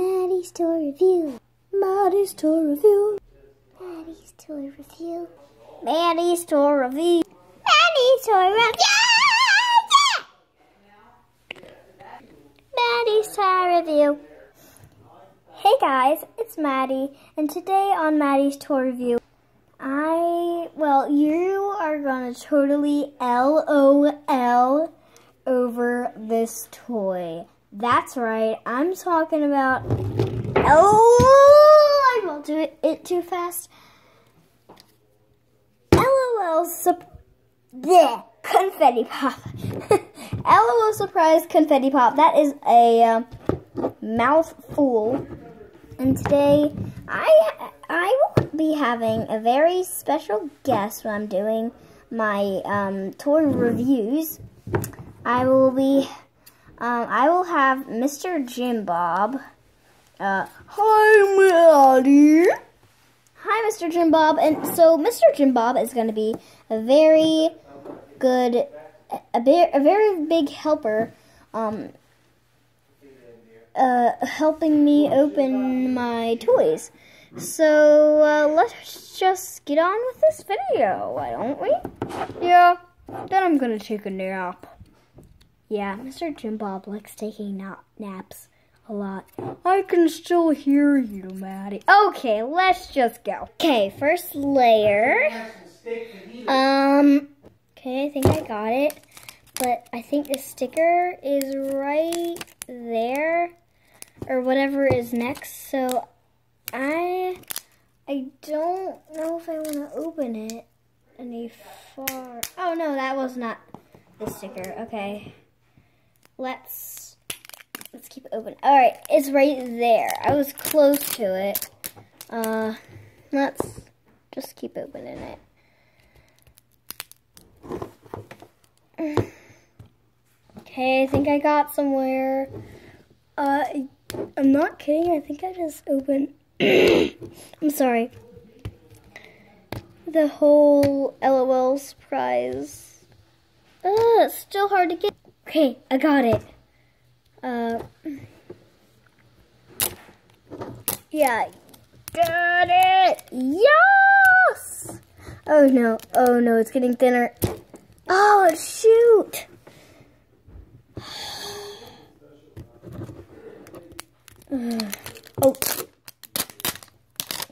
Maddie's toy review. Maddie's toy review. Maddie's toy review. Maddie's toy review. Maddie's toy review. Maddie's toy review. Hey guys, it's Maddie, and today on Maddie's toy review, you are gonna totally LOL over this toy. That's right, I'm talking about, I won't do it too fast. Confetti pop. LOL surprise confetti pop. That is a mouthful. And today I will be having a very special guest when I'm doing my toy reviews. I will have Mr. Jim Bob. Hi, Maddie. Hi, Mr. Jim Bob. And so Mr. Jim Bob is going to be a very good, a very big helper, helping me open my toys. So let's just get on with this video, why don't we? Yeah, then I'm going to take a nap. Yeah, Mr. Jim Bob likes taking naps a lot. I can still hear you, Maddie. Okay, let's just go. Okay, first layer. Okay, I think I got it. But I think the sticker is right there. Or whatever is next. So I don't know if I want to open it any far. Oh no, that was not the sticker. Okay. Let's keep it open. Alright, it's right there. I was close to it. Let's just keep opening it. Okay, I think I got somewhere. I'm not kidding. I think I just opened. I'm sorry. The whole LOL surprise. It's still hard to get. Okay, I got it. Yeah, got it. Yes. Oh no, it's getting thinner. Oh shoot. Oh.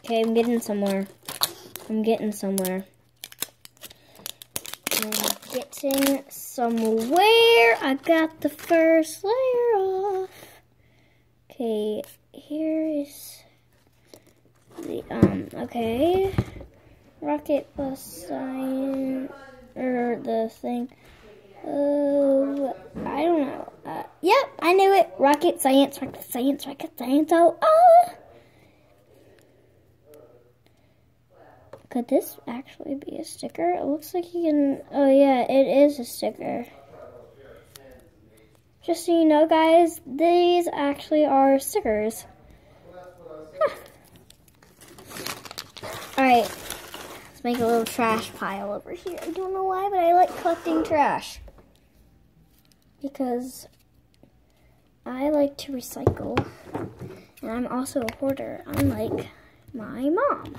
Okay, I'm getting somewhere. I got the first layer off. Okay, here is the, okay. Rocket bus sign, or the thing. I don't know. Yep, I knew it. Rocket science. Oh, could this actually be a sticker? It looks like you can, oh yeah, it is a sticker. Just so you know, guys, these actually are stickers. Huh. Alright, let's make a little trash pile over here. I don't know why, but I like collecting trash. Because I like to recycle. And I'm also a hoarder, unlike my mom.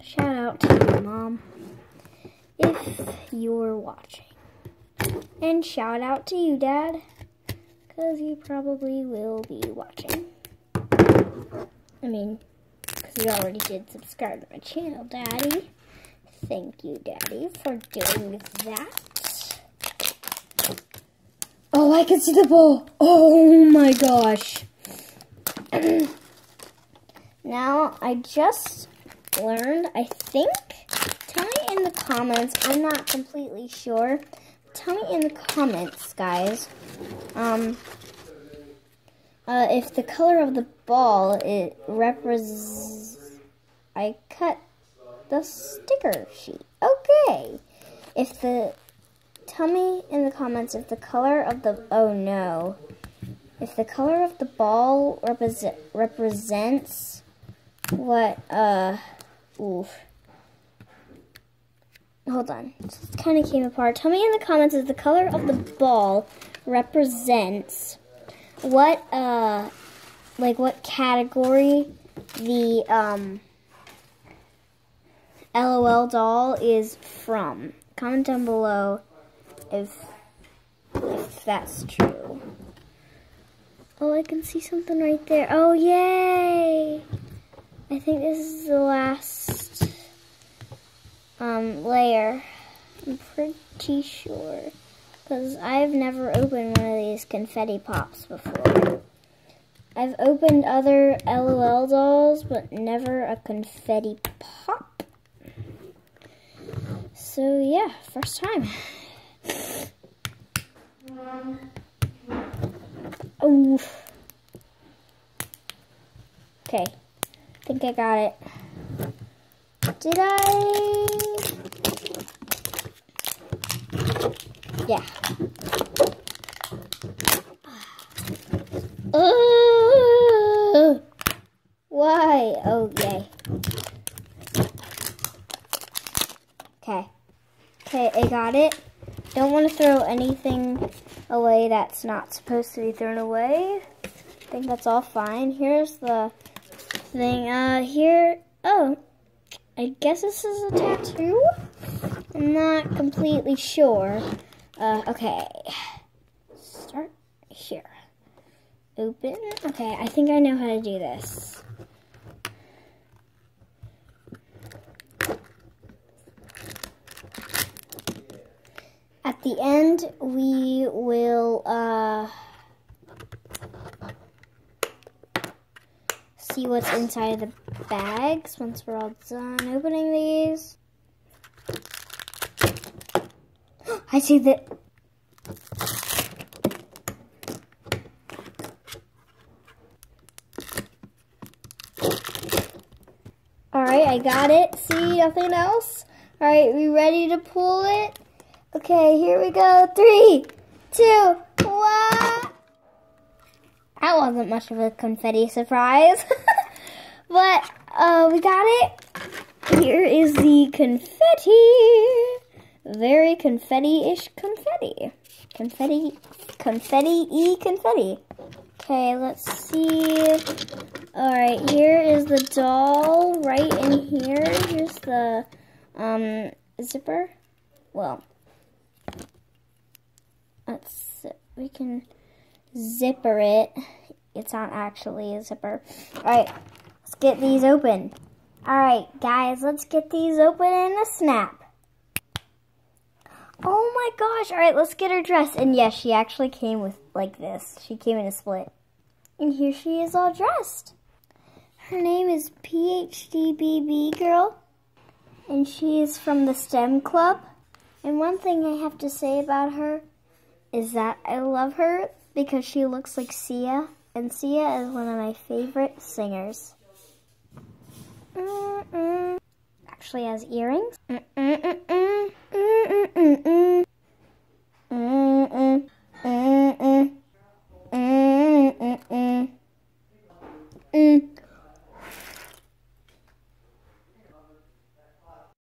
Shout out to my mom if you're watching. And shout out to you, Dad, because you probably will be watching. I mean, because you already did subscribe to my channel, Daddy. Thank you, Daddy, for doing that. Oh, I can see the ball. Oh my gosh. Now, I just learned, I think, tell me in the comments, I'm not completely sure. Tell me in the comments, guys, if the color of the ball, it represents, I cut the sticker sheet. Okay. Tell me in the comments if the color of the, oh no, if the color of the ball represents what, oof. Hold on, it kind of came apart. Tell me in the comments if the color of the ball represents what like what category the LOL doll is from. Comment down below if that's true. Oh, I can see something right there. Oh, yay! I think this is the last layer. I'm pretty sure. Because I've never opened one of these confetti pops before. I've opened other LOL dolls, but never a confetti pop. So yeah, first time. Oh. Okay, I think I got it. Did I? Yeah. Why? Oh, yay. Okay. Okay, I got it. Don't want to throw anything away that's not supposed to be thrown away. I think that's all fine. Here's the thing. Here. Oh, I guess this is a tattoo. I'm not completely sure. Okay. Start here. Open. Okay, I think I know how to do this. At the end, we will see what's inside of the bags once we're all done opening these. I see that. Alright, I got it. See, nothing else? Alright, we ready to pull it? Okay, here we go. 3, 2, 1. That wasn't much of a confetti surprise. But, we got it. Here is the confetti. Very confetti-ish confetti. Confetti-y confetti. Okay, let's see. Alright, here is the doll right in here. Here's the zipper. Well, we can zipper it. It's not actually a zipper. Alright, let's get these open. Alright, guys, let's get these open in a snap. Oh my gosh. Alright, let's get her dressed. And yes, she actually came with like this. She came in a split. And here she is all dressed. Her name is PhDBB Girl. And she is from the STEM Club. And one thing I have to say about her is that I love her because she looks like Sia. And Sia is one of my favorite singers. Actually has earrings.